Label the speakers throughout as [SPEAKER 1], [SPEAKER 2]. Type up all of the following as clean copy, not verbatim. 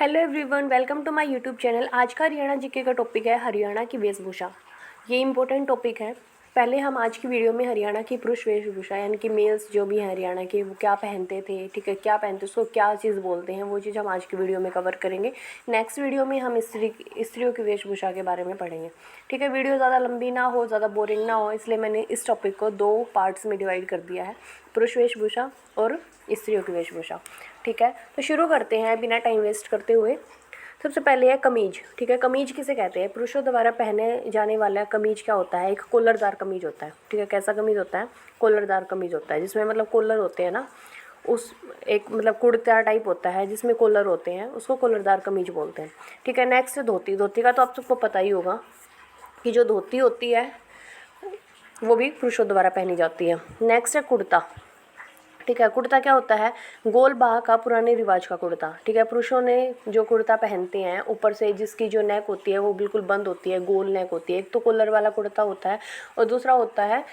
[SPEAKER 1] Hello everyone, welcome to my YouTube channel. आज का Haryana GK का टॉपिक है हरियाणा की वेशभूषा। ये इम्पोर्टेंट टॉपिक है। पहले हम आज की वीडियो में हरियाणा की पुरुष वेशभूषा यानी कि मेल्स जो भी हैं हरियाणा के, वो क्या पहनते थे, ठीक है, क्या पहनते, उसको क्या चीज़ बोलते हैं, वो चीज़ हम आज की वीडियो में कवर करेंगे। नेक्स्ट वीडियो में हम स्त्रियों की वेशभूषा के बारे में पढ़ेंगे, ठीक है। वीडियो ज़्यादा लंबी ना हो, ज़्यादा बोरिंग ना हो, इसलिए मैंने इस टॉपिक को 2 पार्ट्स में डिवाइड कर दिया है, पुरुष वेशभूषा और स्त्रियों की वेशभूषा, ठीक है। तो शुरू करते हैं बिना टाइम वेस्ट करते हुए। सबसे पहले है कमीज, ठीक है। कमीज किसे कहते हैं? पुरुषों द्वारा पहने जाने वाला कमीज क्या होता है? एक कॉलरदार कमीज होता है, ठीक है। कैसा कमीज होता है? कॉलरदार कमीज होता है, जिसमें मतलब कॉलर होते हैं ना, उस एक मतलब कुर्ता टाइप होता है जिसमें कॉलर होते हैं, उसको कॉलरदार कमीज बोलते हैं, ठीक है। नेक्स्ट धोती। धोती का तो आप सबको पता ही होगा कि जो धोती होती है वो भी पुरुषों द्वारा पहनी जाती है। नेक्स्ट है कुर्ता, ठीक है। कुर्ता क्या होता है? गोल बाह का पुराने रिवाज का कुर्ता, ठीक है। पुरुषों ने जो कुर्ता पहनते हैं, ऊपर से जिसकी जो नेक होती है वो बिल्कुल बंद होती है, गोल नेक होती है। एक तो कॉलर वाला कुर्ता होता है और दूसरा होता है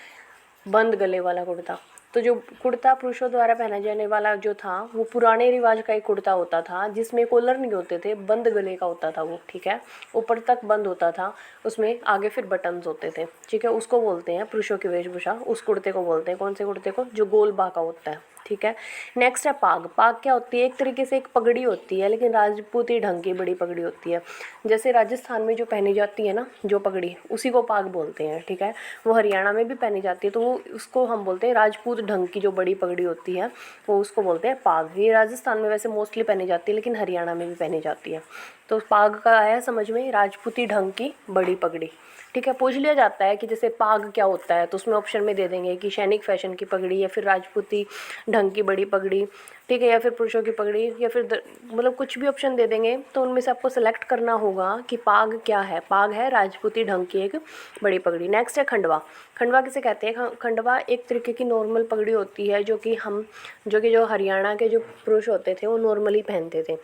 [SPEAKER 1] बंद गले वाला कुर्ता। तो जो कुर्ता पुरुषों द्वारा पहना जाने वाला जो था, वो पुराने रिवाज का एक कुर्ता होता था, जिसमें कॉलर नहीं होते थे, बंद गले का होता था वो, ठीक है। ऊपर तक बंद होता था, उसमें आगे फिर बटन्स होते थे, ठीक है। उसको बोलते हैं पुरुषों की वेशभूषा। उस कुर्ते को बोलते हैं, कौन से कुर्ते को? जो गोल बाह का होता है, ठीक है। नेक्स्ट है पाग। पाग क्या होती है? एक तरीके से एक पगड़ी होती है, लेकिन राजपूती ढंग की बड़ी पगड़ी होती है। जैसे राजस्थान में जो पहनी जाती है ना, जो पगड़ी, उसी को पाग बोलते हैं, ठीक है। वो हरियाणा में भी पहनी जाती है, तो वो उसको हम बोलते हैं राजपूत ढंग की जो बड़ी पगड़ी होती है, वो उसको बोलते हैं पाग। ये राजस्थान में वैसे मोस्टली पहनी जाती है, लेकिन हरियाणा में भी पहनी जाती है। तो पाग का आया समझ में, राजपूती ढंग की बड़ी पगड़ी, ठीक है। पूछ लिया जाता है कि जैसे पाग क्या होता है, तो उसमें ऑप्शन में दे देंगे कि सैनिक फैशन की पगड़ी, या फिर राजपूती ढंग की बड़ी पगड़ी, ठीक है, या फिर पुरुषों की पगड़ी, या फिर मतलब कुछ भी ऑप्शन दे देंगे। तो उनमें से आपको सेलेक्ट करना होगा कि पाग क्या है। पाग है राजपूती ढंग की एक बड़ी पगड़ी। नेक्स्ट है खंडवा। खंडवा किसे कहते हैं? खंडवा एक तरीके की नॉर्मल पगड़ी होती है, जो हरियाणा के जो पुरुष होते थे वो नॉर्मली पहनते थे,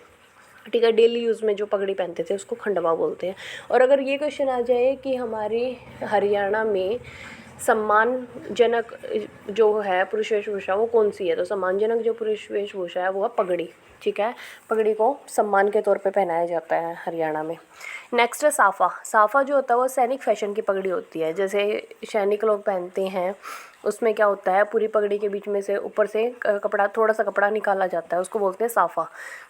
[SPEAKER 1] ठीक है। डेली यूज़ में जो पगड़ी पहनते थे उसको खंडवा बोलते हैं। और अगर ये क्वेश्चन आ जाए कि हमारे हरियाणा में सम्मानजनक जो है पुरुष वेशभूषा वो कौन सी है, तो सम्मानजनक जो पुरुष वेशभूषा है वो है पगड़ी, ठीक है। पगड़ी को सम्मान के तौर पे पहनाया जाता है हरियाणा में। नेक्स्ट है साफ़ा। साफ़ा जो होता है वो सैनिक फैशन की पगड़ी होती है, जैसे सैनिक लोग पहनते हैं। उसमें क्या होता है, पूरी पगड़ी के बीच में से ऊपर से कपड़ा, थोड़ा सा कपड़ा निकाला जाता है, उसको बोलते हैं साफ़ा।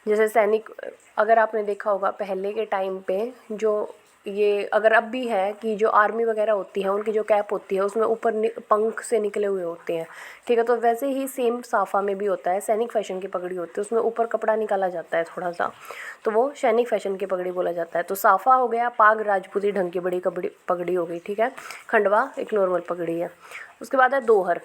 [SPEAKER 1] जैसे सैनिक, अगर आपने देखा होगा पहले के टाइम पे, जो ये अगर अब भी है कि जो आर्मी वगैरह होती है उनकी जो कैप होती है उसमें ऊपर पंख से निकले हुए होते हैं, ठीक है। तो वैसे ही सेम साफ़ा में भी होता है, सैनिक फैशन की पगड़ी होती है, उसमें ऊपर कपड़ा निकाला जाता है थोड़ा सा, तो वो सैनिक फैशन की पगड़ी बोला जाता है। तो साफ़ा हो गया, पाग राजपूती ढंग की बड़ी पगड़ी हो गई, ठीक है। खंडवा एक नॉर्मल पगड़ी है। उसके बाद है दोहर।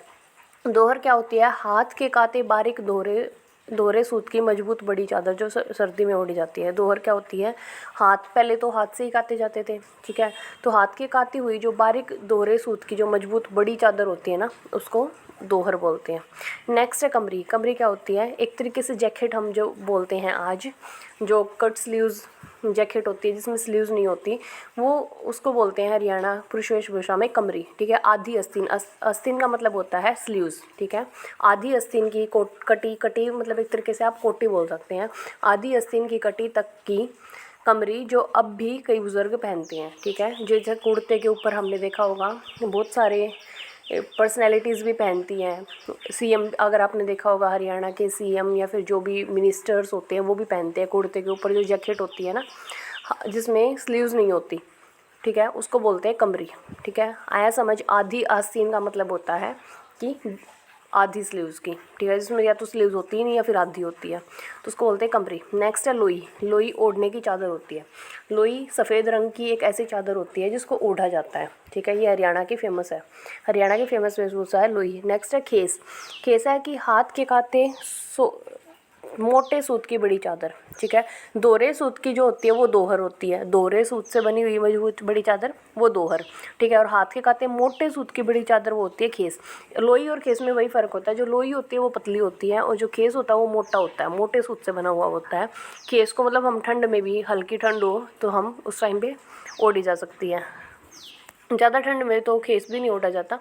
[SPEAKER 1] दोहर क्या होती है? हाथ के काते बारीक दोहरे दोहरे सूत की मजबूत बड़ी चादर जो सर्दी में ओढ़ी जाती है। दोहर क्या होती है? हाथ, पहले तो हाथ से ही काते जाते थे, ठीक है। तो हाथ की काती हुई जो बारीक दोहरे सूत की जो मजबूत बड़ी चादर होती है ना, उसको दोहर बोलते हैं। नेक्स्ट है कमरी। कमरी क्या होती है? एक तरीके से जैकेट हम जो बोलते हैं आज, जो कट स्लीव्स जैकेट होती है जिसमें स्लीव्स नहीं होती, वो उसको बोलते हैं हरियाणा पुरुष वेशभूषा में कमरी, ठीक है। आधी आस्तीन, आस्तीन का मतलब होता है स्लीव्स, ठीक है। आधी आस्तीन की कटी मतलब एक तरीके से आप कोटी बोल सकते हैं। आधी आस्तीन की कटी तक की कमरी जो अब भी कई बुज़ुर्ग पहनते हैं, ठीक है। जो जैसे कुर्ते के ऊपर हमने देखा होगा बहुत सारे पर्सनैलिटीज़ भी पहनती हैं। सीएम, अगर आपने देखा होगा हरियाणा के सीएम या फिर जो भी मिनिस्टर्स होते हैं वो भी पहनते हैं कुर्ते के ऊपर जो जैकेट होती है ना, जिसमें स्लीव्स नहीं होती, ठीक है, उसको बोलते हैं कमरी, ठीक है। आया समझ? आधी आस्तीन का मतलब होता है कि आधी स्लीव्स की, ठीक है, जिसमें या तो स्लीव्स होती ही नहीं या फिर आधी होती है, तो उसको बोलते हैं कमरी। नेक्स्ट है लोई। लोई ओढ़ने की चादर होती है। लोई सफ़ेद रंग की एक ऐसी चादर होती है जिसको ओढ़ा जाता है, ठीक है। ये हरियाणा की फेमस है, हरियाणा की फेमस वेशभूषा है लोई। नेक्स्ट है खेस। खेस है कि हाथ के काते मोटे सूत की बड़ी चादर, ठीक है। दोहरे सूत की जो होती है वो दोहर होती है, दोहरे सूत से बनी हुई मजबूत बड़ी चादर वो दोहर, ठीक है। और हाथ के काते मोटे सूत की बड़ी चादर वो होती है खेस। लोई और खेस में वही फ़र्क होता है, जो लोई होती है वो पतली होती है और जो खेस होता है वो मोटा होता है, मोटे सूत से बना हुआ होता है। खेस को मतलब हम ठंड में भी, हल्की ठंड हो तो हम उस टाइम पे ओढ़ी जा सकती है। ज़्यादा ठंड में तो खेस भी नहीं ओढ़ा जाता,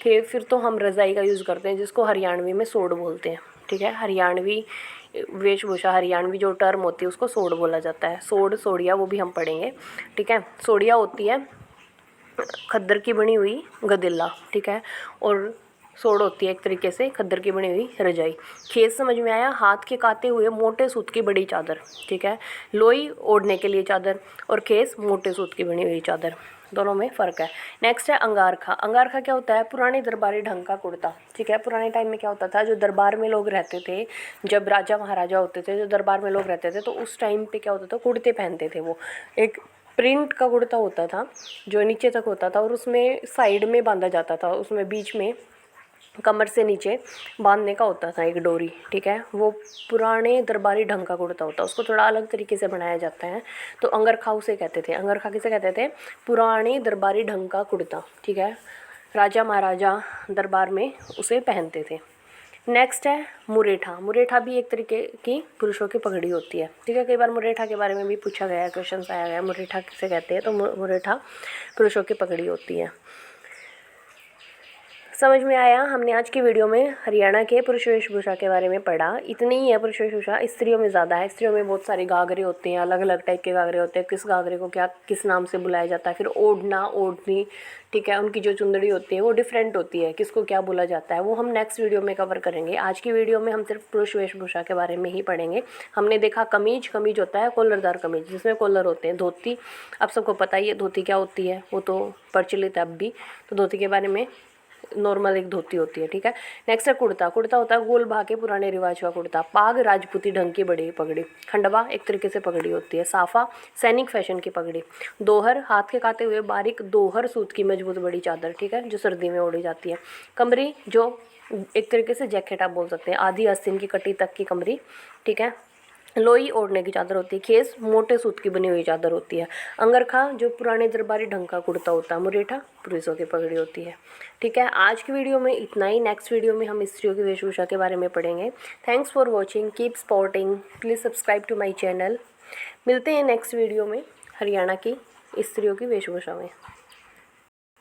[SPEAKER 1] फिर तो हम रज़ाई का यूज़ करते हैं, जिसको हरियाणवी में सोड़ बोलते हैं, ठीक है। हरियाणवी वेशभूषा हरियाणवी जो टर्म होती है उसको सोड़ बोला जाता है। सोड़, सोड़िया, वो भी हम पढ़ेंगे, ठीक है। सोड़िया होती है खद्दर की बनी हुई गदिल्ला, ठीक है, और सोड़ होती है एक तरीके से खद्दर की बनी हुई रजाई। खेस समझ में आया, हाथ के काते हुए मोटे सूत की बड़ी चादर, ठीक है। लोई ओढ़ने के लिए चादर और खेस मोटे सूत की बनी हुई चादर, दोनों में फ़र्क है। नेक्स्ट है अंगारखा। अंगारखा क्या होता है? पुराने दरबारी ढंग का कुर्ता, ठीक है। पुराने टाइम में क्या होता था, जो दरबार में लोग रहते थे, जब राजा महाराजा होते थे, जो दरबार में लोग रहते थे, तो उस टाइम पे क्या होता था, कुर्ते पहनते थे। वो एक प्रिंट का कुर्ता होता था जो नीचे तक होता था और उसमें साइड में बांधा जाता था, उसमें बीच में कमर से नीचे बांधने का होता था एक डोरी, ठीक है। वो पुराने दरबारी ढंग का कुर्ता होता है, उसको थोड़ा अलग तरीके से बनाया जाता है, तो अंगरखा उसे कहते थे। अंगरखा किसे कहते थे? पुराने दरबारी ढंग का कुर्ता, ठीक है। राजा महाराजा दरबार में उसे पहनते थे। नेक्स्ट है मुरेठा। मुरेठा भी एक तरीके की पुरुषों की पगड़ी होती है, ठीक है। कई बार मुरेठा के बारे में भी पूछा गया है, क्वेश्चन आया गया मुरेठा किसे कहते हैं, तो मुरेठा पुरुषों की पगड़ी होती है। समझ में आया? हमने आज की वीडियो में हरियाणा के पुरुष वेशभूषा के बारे में पढ़ा। इतनी ही है पुरुष वेशभूषा, स्त्रियों में ज़्यादा है। स्त्रियों में बहुत सारे घाघरे होते हैं, अलग अलग टाइप के घाघरे होते हैं, किस घाघरे को क्या किस नाम से बुलाया जाता है। फिर ओढ़ना, ओढ़नी, ठीक है, उनकी जो चुंदड़ी होती है वो डिफरेंट होती है, किसको क्या बोला जाता है वो हम नेक्स्ट वीडियो में कवर करेंगे। आज की वीडियो में हम सिर्फ पुरुष वेशभूषा के बारे में ही पढ़ेंगे। हमने देखा कमीज, कमीज होता है कॉलरदार कमीज जिसमें कॉलर होते हैं। धोती, अब सबको पता ही है धोती क्या होती है, वो तो प्रचलित है अब भी, तो धोती के बारे में नॉर्मल एक धोती होती है, ठीक है। नेक्स्ट है कुर्ता। कुर्ता होता है गोल भाग के पुराने रिवाज का कुर्ता। पाग, राजपूती ढंग की बड़ी पगड़ी। खंडवा एक तरीके से पगड़ी होती है। साफा, सैनिक फैशन की पगड़ी। दोहर, हाथ के काते हुए बारीक दोहर सूत की मजबूत बड़ी चादर, ठीक है, जो सर्दी में ओढ़ी जाती है। कमरी, जो एक तरीके से जैकेट आप बोल सकते हैं, आधी आस्तीन की कटी तक की कमरी, ठीक है। लोई ओढ़ने की चादर होती है। खेस, मोटे सूत की बनी हुई चादर होती है। अंगरखा, जो पुराने दरबारी ढंग का कुर्ता होता है। मुरेठा, पुरुषों की पगड़ी होती है, ठीक है। आज की वीडियो में इतना ही। नेक्स्ट वीडियो में हम स्त्रियों की वेशभूषा के बारे में पढ़ेंगे। Thanks for watching, keep supporting, please subscribe to my channel. मिलते हैं नेक्स्ट वीडियो में हरियाणा की स्त्रियों की वेशभूषा में।